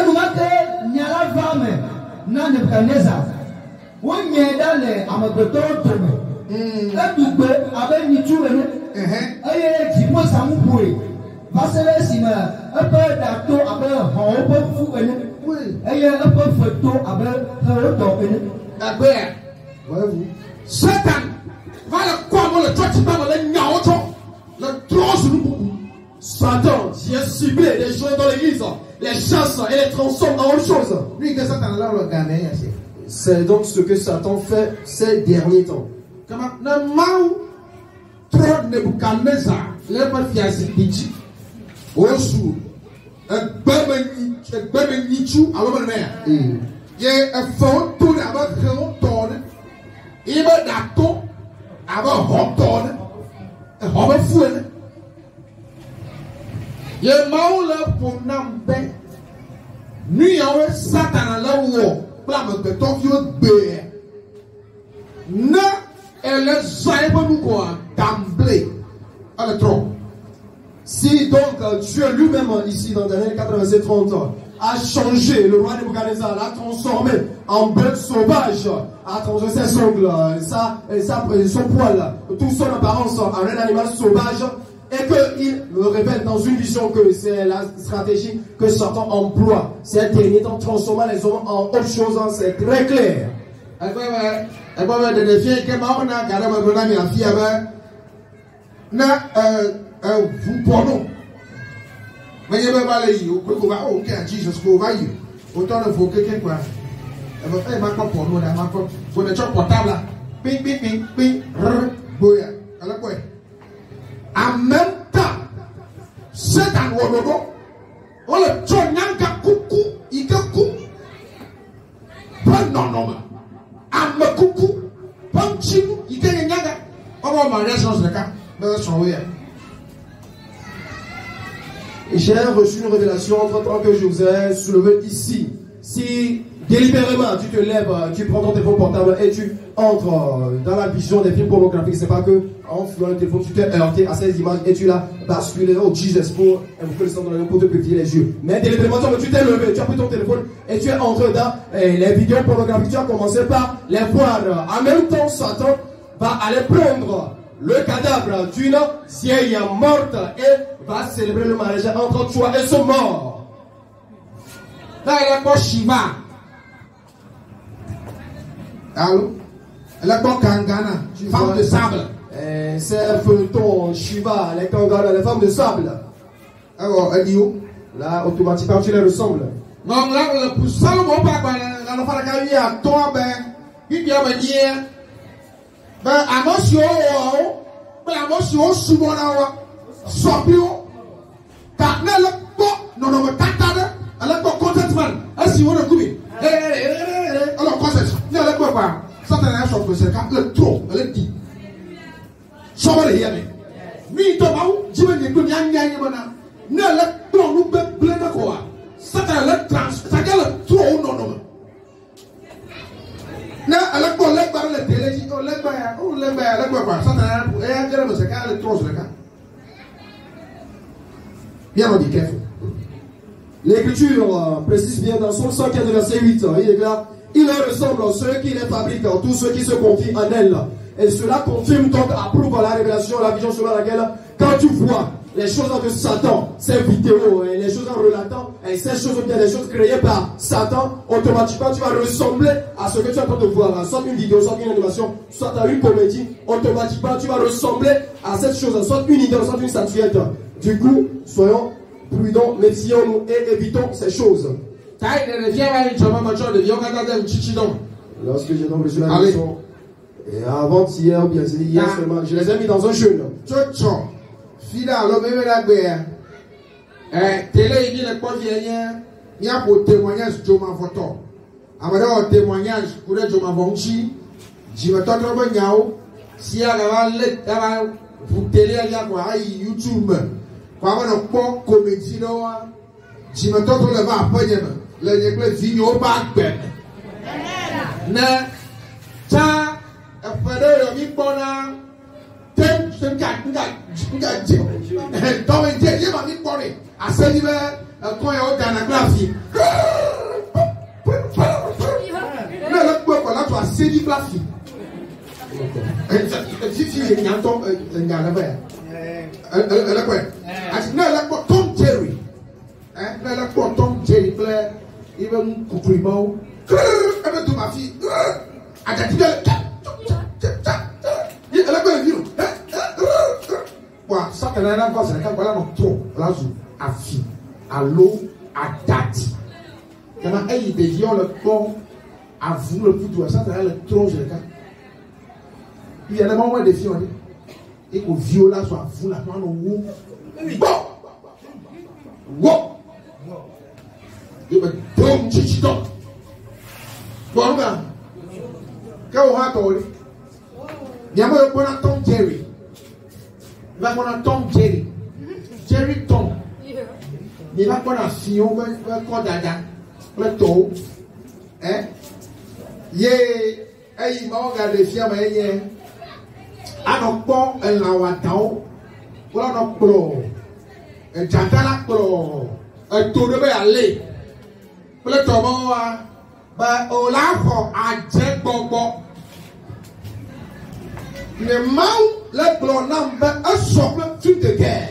nous mettons Niala Vame, Nan Nebuchadnezzar. On y est dans les Amagotor Tome. Un double avec Nitou et dis-moi ça vous pouvez. Parce que si un peu d'acto avec un peu fou et un peu photo avec un autre. Voyez-vous, Satan va le quoi, le toi tu parles le nyauto, le trop sur nous. Satan vient cibler les gens dans l'église, les chasse et les transforme en autre chose. Lui que Satan là le gagne. C'est donc ce que Satan fait ces derniers temps. Comment le mal trop Nebuchadnezzar, les pas fiazi petit. Osu, un bébé nichou à l'homme mère. Il y a un fond tourné avec un tonne. Il va d'accord avec un tonne. Un homme fou. Il y a un là pour n'emmener. Nous y avons Satan là où on peut Tokyo bé. Ne elle est jamais nous quoi d'emblée à le trompe. Si donc Dieu lui-même ici dans Daniel 87-30 a changé le roi Nebuchadnezzar, l'a transformé en bête sauvage, a transformé ses ongles, son poil, toute son apparence en un animal sauvage, et qu'il le révèle dans une vision que c'est la stratégie que Satan emploie. C'est dernier temps transformer les hommes en autre chose, c'est très clair. Vous prenons. Mais il y a pas les yeux, que vous va au cas Jesus go va you. Autant de vous quelqu'un quoi. Elle va faire ma pour nous, ma pour vous ne chop portable là. Ping ping ping ping. Boya. Alors quoi? En même temps, c'est un wododo. On le chop nyanga coucou, il ka coucou. Pas non non. En me coucou. Pas chimou, il ka nyanga. On va marier sur le cas. Mais son oui. J'ai reçu une révélation entre-temps que je vous ai soulevé ici. Si délibérément tu te lèves, tu prends ton téléphone portable et tu entres dans la vision des films pornographiques, c'est pas que en fouillant le téléphone tu t'es heurté à ces images et tu l'as basculé au Jesus pour invoquer le sang dans la pour te pétiller les yeux. Mais délibérément tu t'es levé, tu as pris ton téléphone et tu es entré dans les vidéos pornographiques, tu as commencé par les voir. En même temps, Satan va aller prendre le cadavre d'une vieille morte et va célébrer le mariage entre toi et son mort. Là, elle est pas Shiva. Allô? Elle est pas Kangana, femme de sable. C'est feuilleton Shiva, les Kangana, les femmes de sable. Alors, elle dit où? Là, automatiquement, tu les ressembles. Non, là, le plus sale, mon papa, la femme de Kangana, à toi, il vient me dire. Ben, amosio, subona, sopio, kaknele, non, non, katade, elle est pas contentement. Elle s'y voit le coup. Alors, quoi c'est ça? Il y a le quoi? Ça t'en a chopé, c'est quand le trop, elle dit. Chopé les yamé. Mi to baou, jime ni kun yang yang mana. Ne le trop, nous blé de quoi? Ça t'en a le trans, ça t'en a le trop, non, non. Na ala ko le bar le télé ji o le ba ça na e a jere mo se ka le tros le ka bien on dit careful. L'écriture précise bien dans son 104 verset 8, il est là, il leur ressemble à ceux qui les fabriquent, tous ceux qui se confient en elle. Et cela confirme donc, approuve la révélation, la vision selon laquelle quand tu vois les choses de Satan, ces vidéos, et les choses en relatant, et ces choses bien des choses créées par Satan, automatiquement tu vas ressembler à ce que tu es en train de voir. Soit une vidéo, soit une animation, soit une comédie, automatiquement tu vas ressembler à cette chose, soit une idole, soit une statuette. Du coup, soyons prudents, méfions-nous et évitons ces choses. Lorsque j'ai donc reçu la leçon, et avant-hier, ou bien c'est hier seulement, je les ai mis dans un jeûne. Fida lo bébé la guerre. Télé il dit le quoi vient. Il y a pour témoignage de ma photo. Amara témoignage pour le Joma Vonchi. Je me tente trop bien. Si elle a le vous télé il y a quoi YouTube. Quoi on a pas comédie là. Je me tente le va après le vidéo back ben. Na ta après le mi bona. Don't Quand il y a un graphique. Là, là, tu as série graphique. Si il y a un ton, il y a un quoi? Là, là, Tom Jerry. Là, là, Tom Jerry, il va nous couper le mot. Elle va tout ma fille. Elle a dit, elle a quoi le vieux? Ça, c'est un endroit, c'est un endroit, là, trop, là, à fille, à l'eau, à date. Il y a un des vieux, le pont, à vous, le plus doux, ça, c'est le trop, c'est le cas. Il y a des moments où des filles, on dit, et qu'au vieux, là, soit vous, la main, au bout. Wow! Il va donc, chichito. Bon, regarde. Quand on a tourné, il y a un Tom Jerry. Il va prendre un Tom Jerry. Jerry Tom. Il va prendre un Fillon, il va prendre Dada. Le taux. Hein? Il m'a regardé les filles, mais il a un pont, un lawaton. Voilà un plo. Un jantala plo. Un tour de aller. Le tomo, on l'a fait à Jack Bobo. Le mal, le blanc, un socle, film de guerre.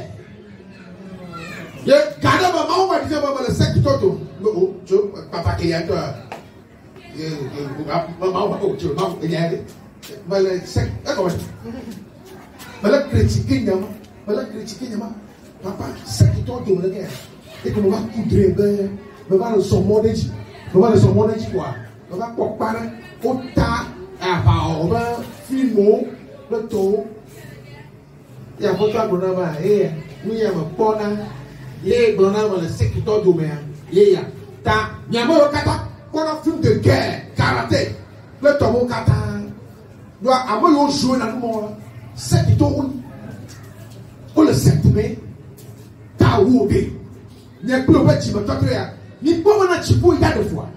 Il y a gardé ma maman, on va dire, le secteur de. Je papa qui est toi. Maman, tu vas me regarder. Mais le secteur. Mais le critiquer, papa, secteur de la guerre. Et qu'on va coudre, on va le son modèle. On va le son modèle quoi. On va comparer au tas, on va filmer. Le taux, il y a un peu de bonheur, et nous y a un bonheur, les bonheurs, le secteur du maire, il y a ta, il y a un film de guerre, karaté, le tomo kata, doit avoir joué dans le monde, secteur, pour le secteur, ta oubé, il n'y a plus de petit, mais toi, il n'y a pas de chipo, il y a deux fois.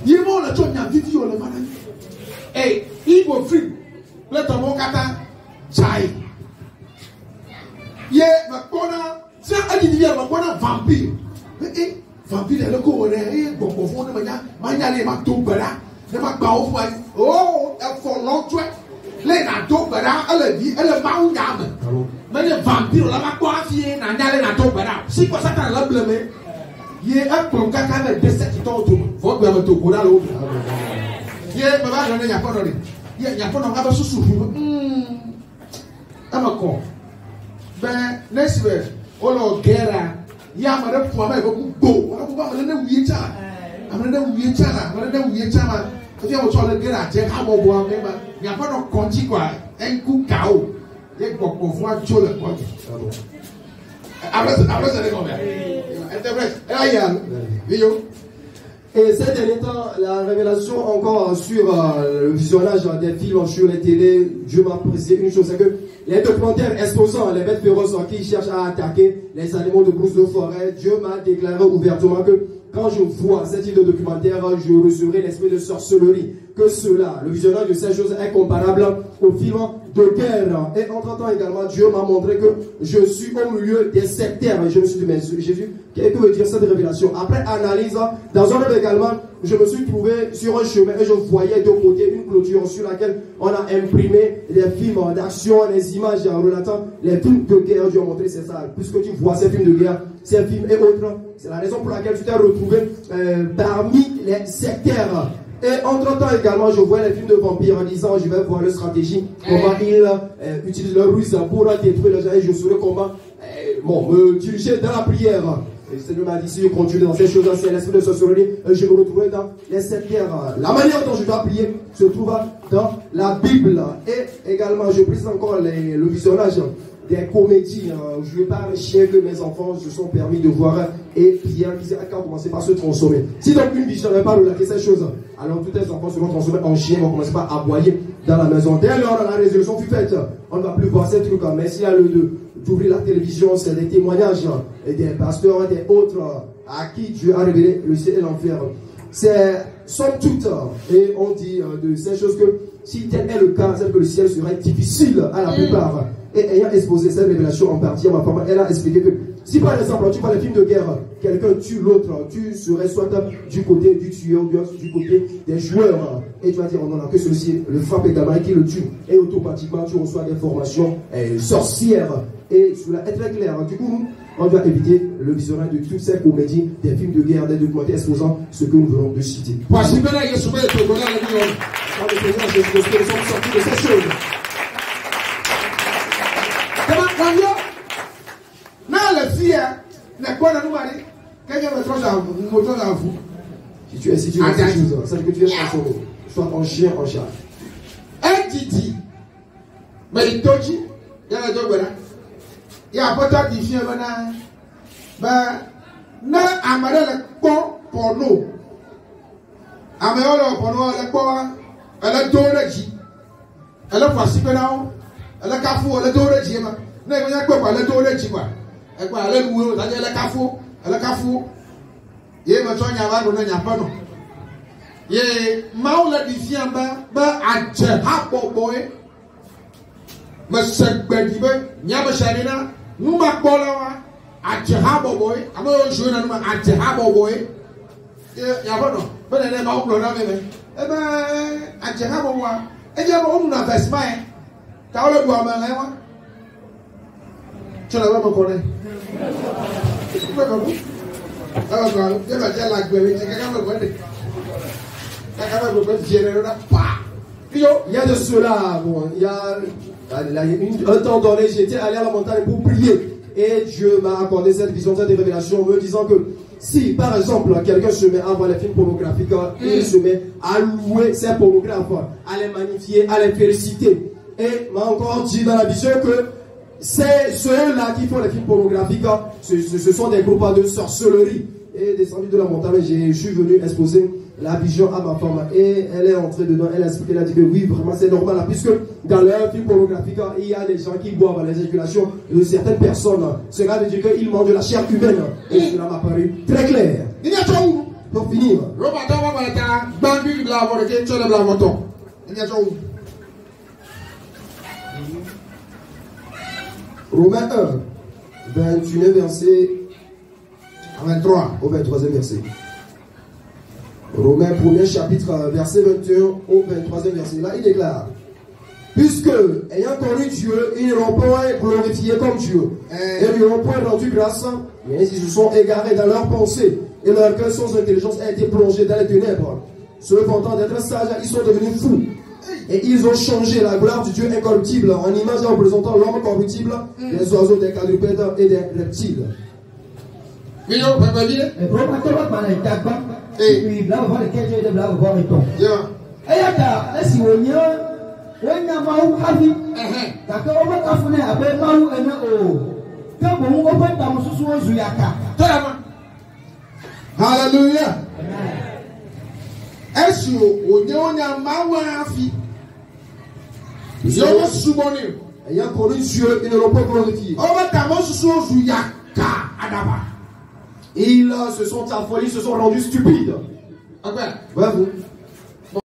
Il y a une vidéo, le malade. Hey, il faut free. Le tomo kata, chai. Ye, ma kona, c'est un individu, ma kona vampire. Eh, vampire, le courant, bon, au fond, mania, les matobara, les matbao, oh, il faut l'autre. Les natobara, elle dit, elle est maou yam. Mais les vampires, la maquafie, n'a les natobara. Si quoi ça t'a la blâmé, il y a un peu de caca avec des sept qui tombent autour. Faut que tu me là l'autre. Il y a pas de il y a pas de il y a pas de sous amako ben next week olo guerre il y a ma pour ma ko go on va me na wiye cha amana na wiye cha la amana na wiye cha ma tu as autre guerre je ka bo bo me ba il y a pas de conti quoi un coup KO et pour voir Joe le point après c'est combien interprète Ryan vidéo. Et ces derniers temps, la révélation encore sur le visionnage des films sur les télés, Dieu m'a précisé une chose, c'est que les documentaires exposant les bêtes féroces qui cherchent à attaquer les animaux de brousse de forêt, Dieu m'a déclaré ouvertement que quand je vois ce type de documentaire, je recevrai l'esprit de sorcellerie. Que cela, le visionnage de ces choses est comparable au film de guerre. Et entre-temps également, Dieu m'a montré que je suis au milieu des sectaires. Et je me suis dit, mais Jésus, qu'est-ce que veut dire cette révélation? Après analyse, dans un rêve également, je me suis trouvé sur un chemin et je voyais de côté une clôture sur laquelle on a imprimé les films d'action, les images relatant les films de guerre. Dieu m'a montré, c'est ça. Puisque tu vois ces films de guerre, ces films et autres, c'est la raison pour laquelle tu t'es retrouvé parmi les sectaires. Et entre-temps également, je vois les films de vampires en disant, je vais voir leur stratégie, comment ils utilisent leur ruse pour détruire les gens, et je saurai comment me diriger dans la prière. Et le Seigneur m'a dit, si je continue dans ces choses-là, c'est l'esprit de sorcellerie, je me retrouverai dans les sectaires. La manière dont je dois prier se trouve dans la Bible. Et également, je précise encore le visionnage des comédies. Je ne vais pas chier que mes enfants se sont permis de voir et Pierre qui a commencé par se transformer. Si donc une vision n'est pas relater ces choses, alors tous les enfants seront transformés en chiens, vont commencer par aboyer dans la maison. Dès lors, la résolution fut faite. On ne va plus voir ces trucs. Mais s'il y a d'ouvrir la télévision, c'est des témoignages des pasteurs et des autres à qui Dieu a révélé le ciel et l'enfer. C'est somme toute, et on dit de ces choses que si tel est le cas, c'est que le ciel serait difficile à la plupart. Et ayant exposé cette révélation en partie à ma femme, elle a expliqué que Si par exemple tu vois les films de guerre, quelqu'un tue l'autre, tu serais soit du côté du tueur ou du côté des joueurs. Et tu vas dire, oh non, non, que ceci le frappe également et qui le tue. Et automatiquement tu reçois des formations sorcières. Et cela est très clair. Du coup, on doit éviter le visionnage de toutes ces comédies, des films de guerre, des documentaires exposant ce que nous venons de citer. Parce que nous sommes sortis de ces choses. Si tu es ces choses, ça veut dire que tu es transformé. Soit en chien, en chat. Entity. Mais il toji, il y a la joie. Il y a pas de différence. Ben, na amare le pont pour nous. Amare pour nous le pont. Elle a doreji. Elle a passé pendant. Elle a cafou, elle a doreji. Na il y a quoi elle a doreji quoi. Elle quoi elle a loué, elle a cafou, elle a cafou. Ye ma tonya ba do na nya pa no. Ye maula différence ba aje ha boboe. Ma sekbedi be nya ba sharina. Numa bola Ajahabo boy, I'm not sure I'm Ajahabo boy. Yabano, but I never open on me. Ajahabo one, and you have opened up as mine. Towel go on my level. Shall I ever call it? Il y a de cela, bon, il y a un temps donné, j'étais allé à la montagne pour prier. Et Dieu m'a accordé cette vision, cette révélation, me disant que si, par exemple, quelqu'un se met à voir les films pornographiques, il se met à louer ces pornographes, à les magnifier, à les féliciter. Et m'a encore dit dans la vision que c'est ceux-là qui font les films pornographiques, ce sont des groupes de sorcellerie. Et descendu de la montagne, je suis venu exposer la vision à ma femme. Et elle est entrée dedans, elle a expliqué, elle a dit que oui, vraiment c'est normal, puisque dans leur film pornographique, il y a des gens qui boivent les éjaculations de certaines personnes. Cela veut dire qu'ils mangent de la chair humaine. Et cela m'a paru très clair. Pour finir. Romains 1, 21 verset 23 au 23e verset. Romains 1er chapitre verset 21 au 23e verset. Là il déclare: puisque ayant connu Dieu, ils n'ont point glorifié comme Dieu, et ils n'ont point rendu grâce, mais ils se sont égarés dans leurs pensées, et leur cœur sans intelligence a été plongé dans les ténèbres. Se vantant d'être sages, ils sont devenus fous. Et ils ont changé la gloire du Dieu incorruptible en image représentant l'homme corruptible, les oiseaux, des quadrupèdes et des reptiles. Hallelujah. Est-ce ayant connu Dieu, ils ne l'ont pas glorifié. Ils se sont affolés, ils se sont rendus stupides. Bravo.